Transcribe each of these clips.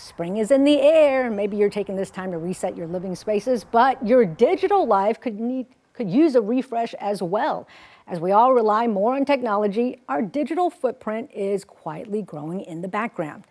Spring is in the air. Maybe you're taking this time to reset your living spaces, but your digital life could use a refresh as well. As we all rely more on technology, our digital footprint is quietly growing in the background.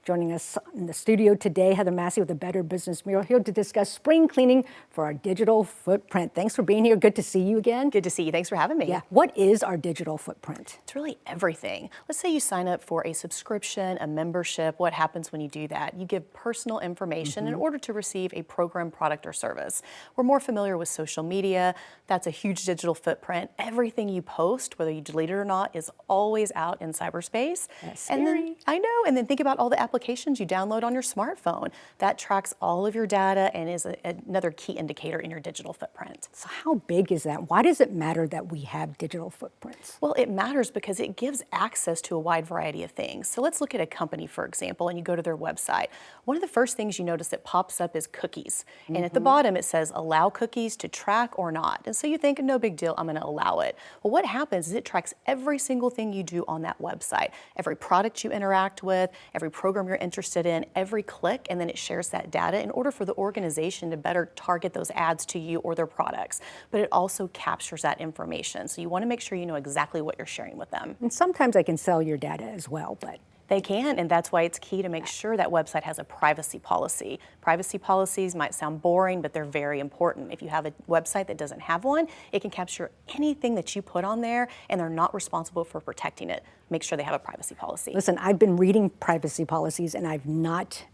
Joining us in the studio today, Heather Massey with the Better Business Bureau, here to discuss spring cleaning for our digital footprint. Thanks for being here. Good to see you again. Good to see you. Thanks for having me. Yeah. What is our digital footprint? It's really everything. Let's say you sign up for a subscription, a membership. What happens when you do that? You give personal information in order to receive a program, product, or service. We're more familiar with social media. That's a huge digital footprint. Everything you post, whether you delete it or not, is always out in cyberspace. That's scary. And then, I know, and then think about all the applications you download on your smartphone. That tracks all of your data and is another key indicator in your digital footprint. So how big is that? Why does it matter that we have digital footprints? Well, it matters because it gives access to a wide variety of things. So let's look at a company, for example, and you go to their website. One of the first things you notice that pops up is cookies. And at the bottom it says allow cookies to track or not. And so you think, no big deal, I'm going to allow it. Well, what happens is it tracks every single thing you do on that website, every product you interact with, every program you're interested in, every click, and then it shares that data in order for the organization to better target those ads to you or their products. But it also captures that information. So you want to make sure you know exactly what you're sharing with them. And sometimes they can sell your data as well, but they can, and that's why it's key to make sure that website has a privacy policy. Privacy policies might sound boring, but they're very important. If you have a website that doesn't have one, it can capture anything that you put on there, and they're not responsible for protecting it. Make sure they have a privacy policy. Listen, I've been reading privacy policies, and I've not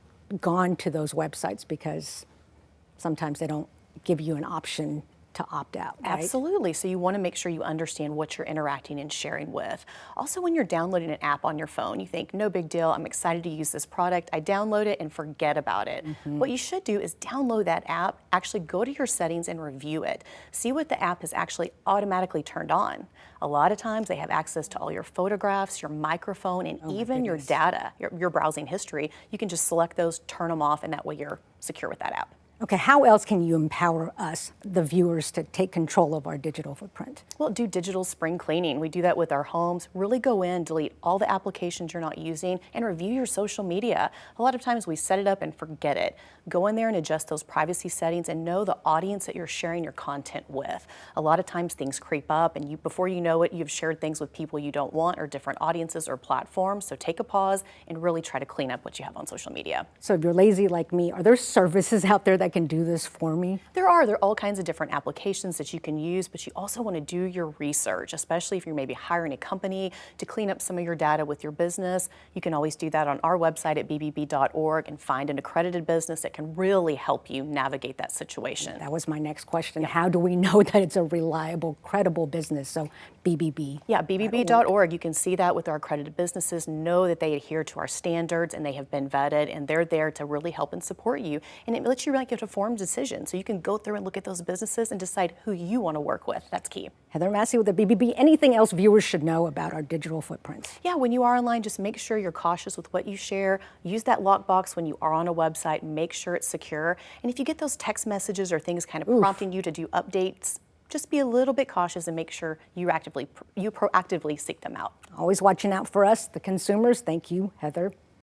gone to those websites because sometimes they don't give you an option to opt out, right? Absolutely. So you want to make sure you understand what you're interacting and sharing with. Also, when you're downloading an app on your phone, you think, no big deal, I'm excited to use this product. I download it and forget about it. What you should do is download that app, actually go to your settings and review it. See what the app has actually automatically turned on. A lot of times they have access to all your photographs, your microphone, and even your data, your browsing history. You can just select those, turn them off, and that way you're secure with that app. Okay, how else can you empower us, the viewers, to take control of our digital footprint? Well, do digital spring cleaning. We do that with our homes. Really go in, delete all the applications you're not using, and review your social media. A lot of times we set it up and forget it. Go in there and adjust those privacy settings and know the audience that you're sharing your content with. A lot of times things creep up, and before you know it, you've shared things with people you don't want or different audiences or platforms. So take a pause and really try to clean up what you have on social media. So if you're lazy like me, are there services out there that can do this for me? There are all kinds of different applications that you can use, but you also want to do your research, especially if you're maybe hiring a company to clean up some of your data with your business. You can always do that on our website at bbb.org and find an accredited business that can really help you navigate that situation. That was my next question. How do we know that it's a reliable, credible business? So BBB. Yeah, bbb.org. You can see that with our accredited businesses. Know that they adhere to our standards and they have been vetted, and they're there to really help and support you. And it lets you make a informed decision. So you can go through and look at those businesses and decide who you want to work with. That's key. Heather Massey with the BBB. Anything else viewers should know about our digital footprints? Yeah, when you are online, just make sure you're cautious with what you share. Use that lockbox when you are on a website. Make sure it's secure. And if you get those text messages or things kind of prompting you to do updates, just be a little bit cautious and make sure you proactively seek them out. Always watching out for us, the consumers. Thank you, Heather.